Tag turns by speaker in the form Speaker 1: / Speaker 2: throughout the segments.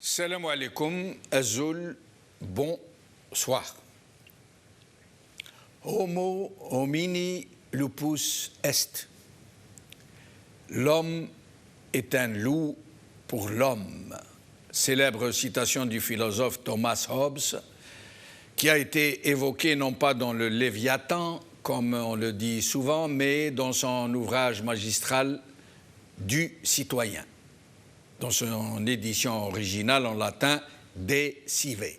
Speaker 1: Salam alaikum, Azul, bonsoir. Homo homini lupus est. L'homme est un loup pour l'homme. Célèbre citation du philosophe Thomas Hobbes, qui a été évoquée non pas dans le Léviathan, comme on le dit souvent, mais dans son ouvrage magistral du citoyen, dans son édition originale en latin De Cive,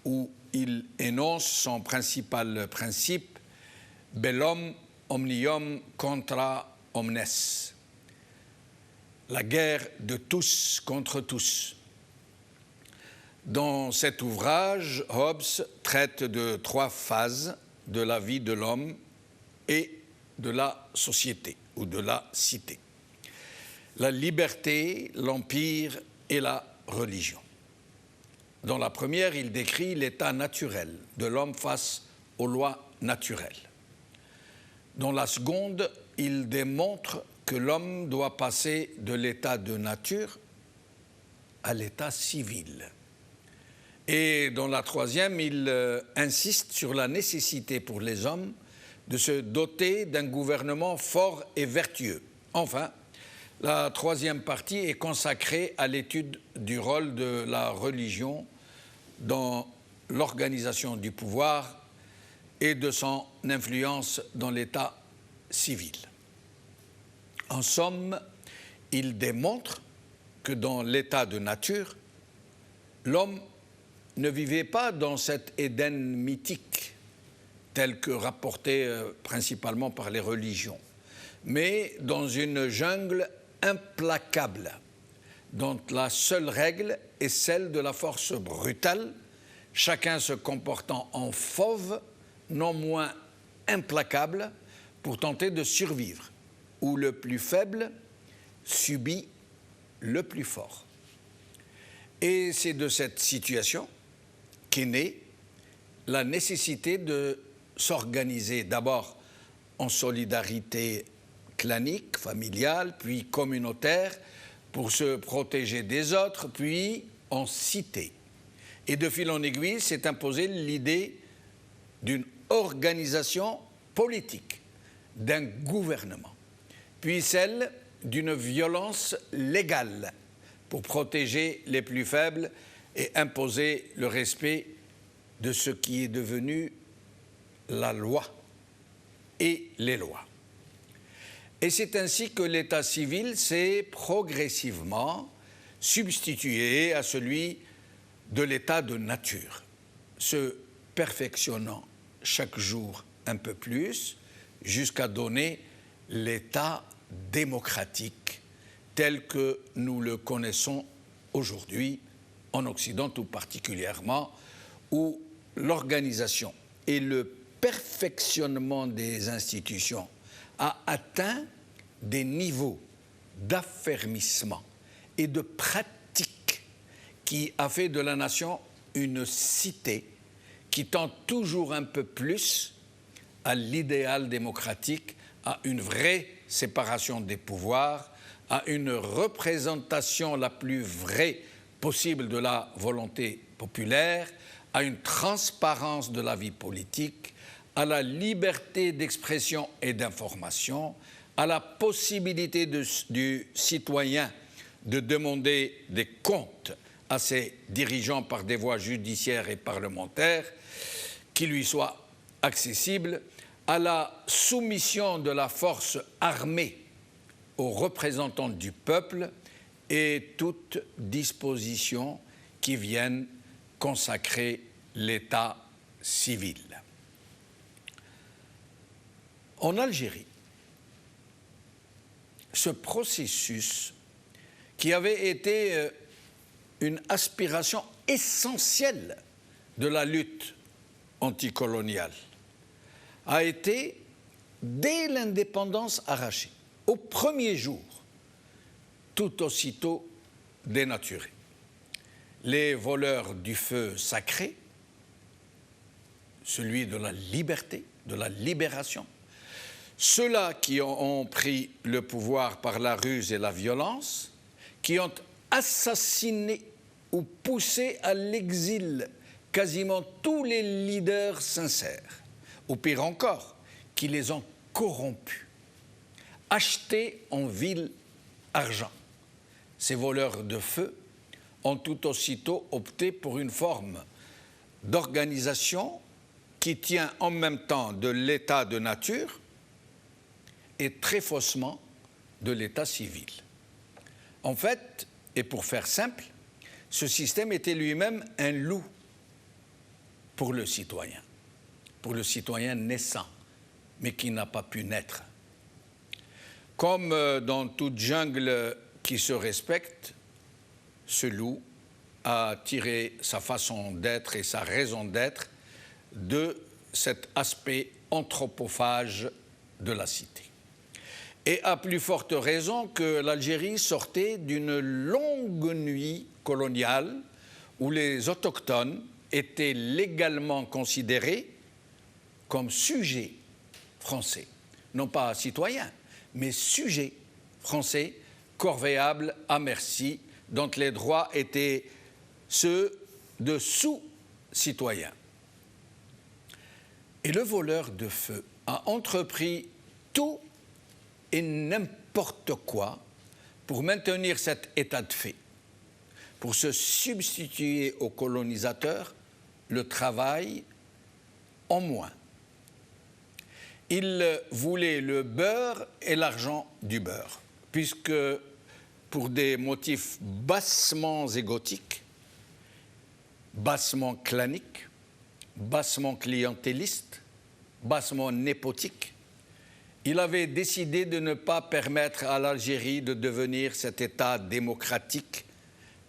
Speaker 1: où il énonce son principal principe Bellum omnium contra omnes, la guerre de tous contre tous. Dans cet ouvrage, Hobbes traite de 3 phases de la vie de l'homme et de la société ou de la cité: la liberté, l'empire et la religion. Dans la première, il décrit l'état naturel de l'homme face aux lois naturelles. Dans la seconde, il démontre que l'homme doit passer de l'état de nature à l'état civil. Et dans la troisième, il insiste sur la nécessité pour les hommes de se doter d'un gouvernement fort et vertueux. Enfin, la troisième partie est consacrée à l'étude du rôle de la religion dans l'organisation du pouvoir et de son influence dans l'état civil. En somme, il démontre que dans l'état de nature, l'homme ne vivait pas dans cet Éden mythique, tel que rapporté principalement par les religions, mais dans une jungle implacable, dont la seule règle est celle de la force brutale, chacun se comportant en fauve, non moins implacable, pour tenter de survivre, où le plus faible subit le plus fort. Et c'est de cette situation qu'est née la nécessité de s'organiser d'abord en solidarité clanique, familiale, puis communautaire, pour se protéger des autres, puis en cité. Et de fil en aiguille s'est imposée l'idée d'une organisation politique, d'un gouvernement, puis celle d'une violence légale pour protéger les plus faibles et imposer le respect de ce qui est devenu la loi et les lois. Et c'est ainsi que l'état civil s'est progressivement substitué à celui de l'état de nature, se perfectionnant chaque jour un peu plus jusqu'à donner l'état démocratique tel que nous le connaissons aujourd'hui en Occident tout particulièrement, où l'organisation et le perfectionnement des institutions a atteint des niveaux d'affermissement et de pratique qui a fait de la nation une cité qui tend toujours un peu plus à l'idéal démocratique, à une vraie séparation des pouvoirs, à une représentation la plus vraie possible de la volonté populaire, à une transparence de la vie politique, à la liberté d'expression et d'information, à la possibilité du citoyen de demander des comptes à ses dirigeants par des voies judiciaires et parlementaires qui lui soient accessibles, à la soumission de la force armée aux représentants du peuple et toutes dispositions qui viennent consacrer l'état civil. En Algérie, ce processus qui avait été une aspiration essentielle de la lutte anticoloniale a été, dès l'indépendance arrachée, au premier jour, tout aussitôt dénaturé. Les voleurs du feu sacré, celui de la liberté, de la libération, ceux-là qui ont pris le pouvoir par la ruse et la violence, qui ont assassiné ou poussé à l'exil quasiment tous les leaders sincères, ou pire encore, qui les ont corrompus, achetés en vil argent. Ces voleurs de feu ont tout aussitôt opté pour une forme d'organisation qui tient en même temps de l'état de nature et très faussement de l'état civil. En fait, et pour faire simple, ce système était lui-même un loup pour le citoyen naissant, mais qui n'a pas pu naître. Comme dans toute jungle qui se respecte, ce loup a tiré sa façon d'être et sa raison d'être de cet aspect anthropophage de la cité. Et à plus forte raison que l'Algérie sortait d'une longue nuit coloniale où les autochtones étaient légalement considérés comme sujets français, non pas citoyens, mais sujets français, corvéables à merci, dont les droits étaient ceux de sous-citoyens. Et le voleur de feu a entrepris tout et n'importe quoi pour maintenir cet état de fait, pour se substituer aux colonisateurs le travail en moins. Il voulait le beurre et l'argent du beurre, puisque pour des motifs bassement égotiques, bassement claniques, bassement clientélistes, bassement népotiques, il avait décidé de ne pas permettre à l'Algérie de devenir cet État démocratique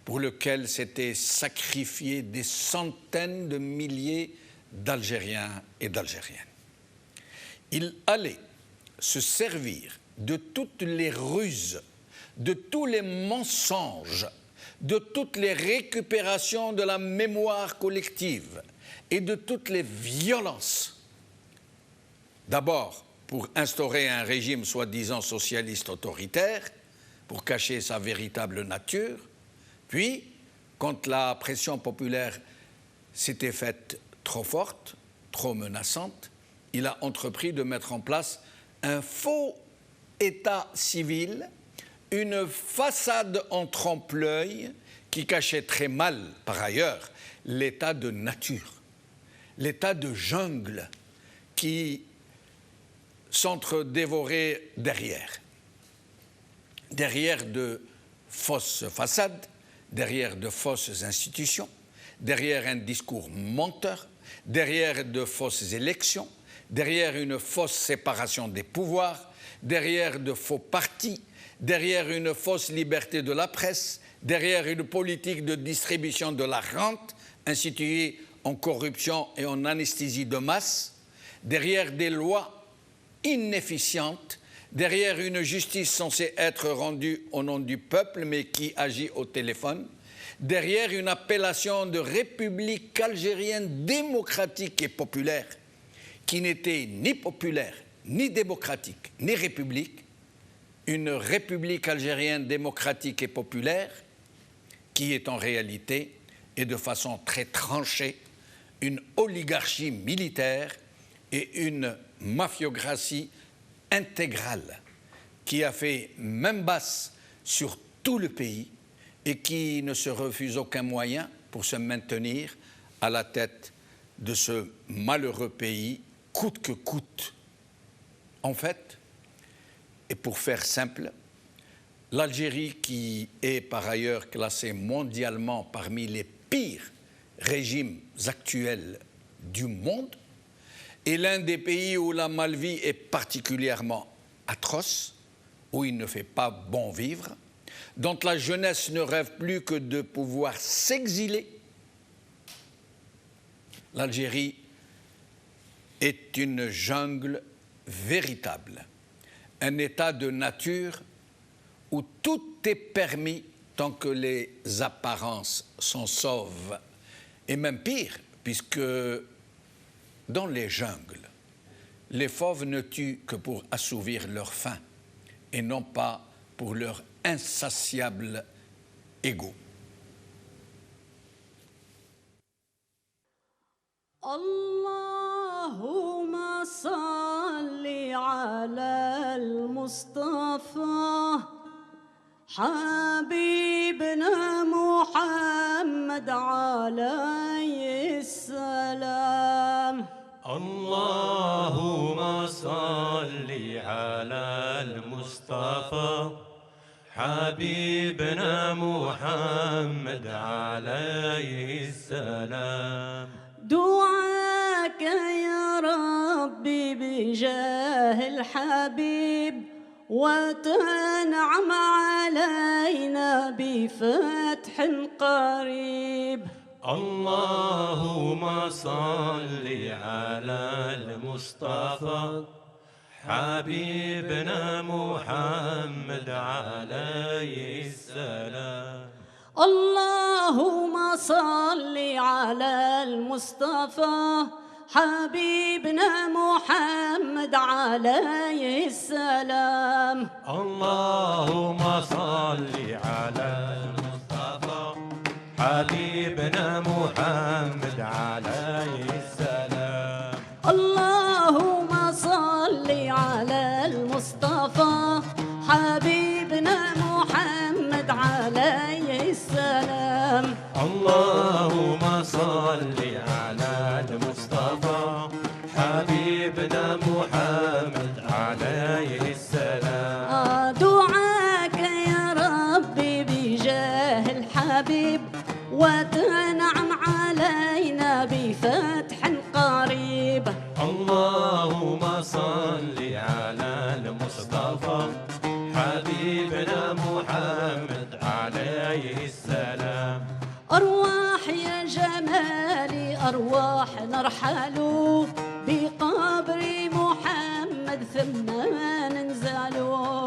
Speaker 1: pour lequel s'étaient sacrifiés des centaines de milliers d'Algériens et d'Algériennes. Il allait se servir de toutes les ruses, de tous les mensonges, de toutes les récupérations de la mémoire collective et de toutes les violences. D'abord, pour instaurer un régime soi-disant socialiste autoritaire, pour cacher sa véritable nature, puis, quand la pression populaire s'était faite trop forte, trop menaçante, il a entrepris de mettre en place un faux état civil, une façade en trompe-l'œil qui cachait très mal, par ailleurs, l'état de nature, l'état de jungle qui s'entre-dévorait derrière de fausses façades, derrière de fausses institutions, derrière un discours menteur, derrière de fausses élections, derrière une fausse séparation des pouvoirs, derrière de faux partis, derrière une fausse liberté de la presse, derrière une politique de distribution de la rente instituée en corruption et en anesthésie de masse, derrière des lois inefficiente, derrière une justice censée être rendue au nom du peuple mais qui agit au téléphone, derrière une appellation de République algérienne démocratique et populaire qui n'était ni populaire, ni démocratique, ni république, une République algérienne démocratique et populaire qui est en réalité, et de façon très tranchée, une oligarchie militaire et une mafiocratie intégrale qui a fait main basse sur tout le pays et qui ne se refuse aucun moyen pour se maintenir à la tête de ce malheureux pays, coûte que coûte. En fait, et pour faire simple, l'Algérie, qui est par ailleurs classée mondialement parmi les pires régimes actuels du monde, est l'un des pays où la malvie est particulièrement atroce, où il ne fait pas bon vivre, dont la jeunesse ne rêve plus que de pouvoir s'exiler. L'Algérie est une jungle véritable, un état de nature où tout est permis tant que les apparences sont sauves. Et même pire, puisque dans les jungles, les fauves ne tuent que pour assouvir leur faim et non pas pour leur insatiable ego.
Speaker 2: اللهم صل على المصطفى حبيبنا محمد عليه السلام.
Speaker 3: اللهم صل على المصطفى حبيبنا محمد عليه السلام.
Speaker 2: دعاك يا ربي بجاه الحبيب وتنعم علينا بفتح قريب.
Speaker 3: اللهم صل على المصطفى حبيبنا محمد عليه السلام.
Speaker 2: اللهم صل على المصطفى حبيبنا محمد عليه السلام.
Speaker 3: اللهم صل على المصطفى حبيبنا محمد عليه السلام.
Speaker 2: اللهم صل على المصطفى حبيبنا محمد عليه السلام.
Speaker 3: اللهم صل على المصطفى حبيبنا محمد عليه السلام.
Speaker 2: دعاك يا ربي بجاه الحبيب وتنعم علينا بفتح قريب.
Speaker 3: اللهم صل على المصطفى حبيبنا محمد عليه السلام.
Speaker 2: أرواح يا جمالي أرواح نرحلوا بقبر محمد ثم ننزلوا.